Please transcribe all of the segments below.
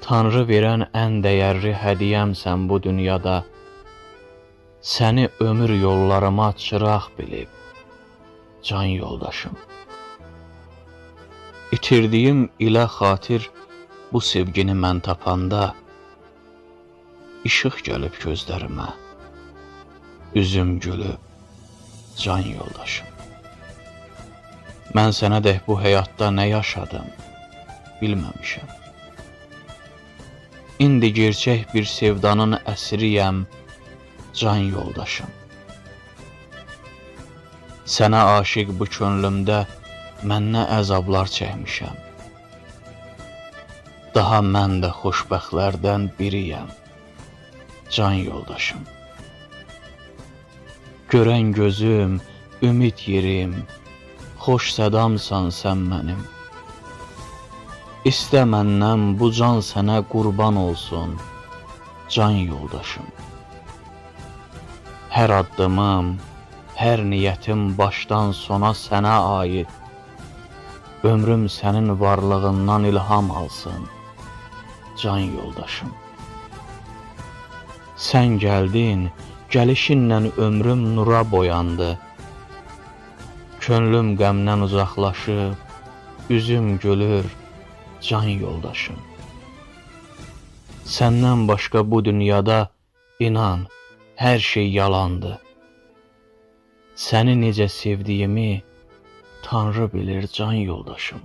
Tanrı verən ən dəyərli hədiyəmsən bu dünyada. Səni ömür yollarıma çıraq bilib, can yoldaşım. İtirdiyim ilə xatir bu sevgini mən tapanda, işıq gəlib gözlərimə, üzüm gülüb, can yoldaşım. Mən sənədək bu həyatda nə yaşadım, bilməmişəm. İndi gerçək bir sevdanın əsiriyəm, can yoldaşım. Sənə aşiq bu könlümdə mən nə əzablar çəkmişəm. Daha mən də xoşbəxtlərdən biriyəm, can yoldaşım. Görən gözüm, ümid yerim, xoş sədamsan sən mənim. İstə məndən bu can sənə qurban olsun, can yoldaşım. Hər addımım, hər niyyətim başdan sona sənə aid. Ömrüm sənin varlığından ilham alsın, can yoldaşım. Sən gəldin, gəlişinlə ömrüm nura boyandı. Könlüm qəmdən uzaqlaşıb, üzüm gülür, can yoldaşım. Səndən başqa bu dünyada, inan, hər şey yalandı. Səni necə sevdiyimi Tanrı bilir, can yoldaşım.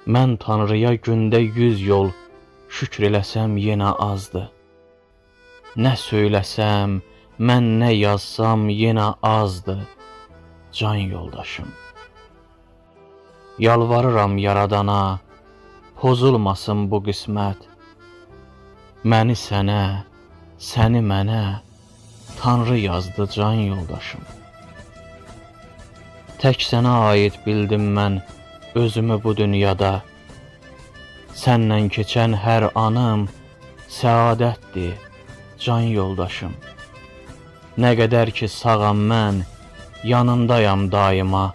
Mən Tanrıya gündə 100 yol şükr eləsəm yenə azdır. Nə söyləsəm, mən nə yazsam yenə azdır, can yoldaşım. Yalvarıram yaradana, pozulmasın bu qismət. Məni sənə, səni mənə Tanrı yazdı, can yoldaşım. Tək sənə aid bildim mən özümü bu dünyada. Səndən keçən hər anım səadətdir, can yoldaşım. Nə qədər ki sağam mən, yanındayam daima.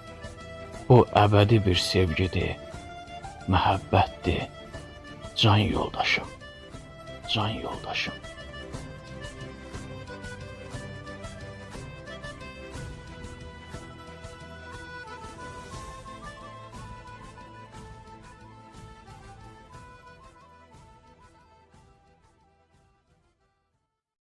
Bu əbədi bir sevgidir, məhəbbətdir, can yoldaşım, can yoldaşım.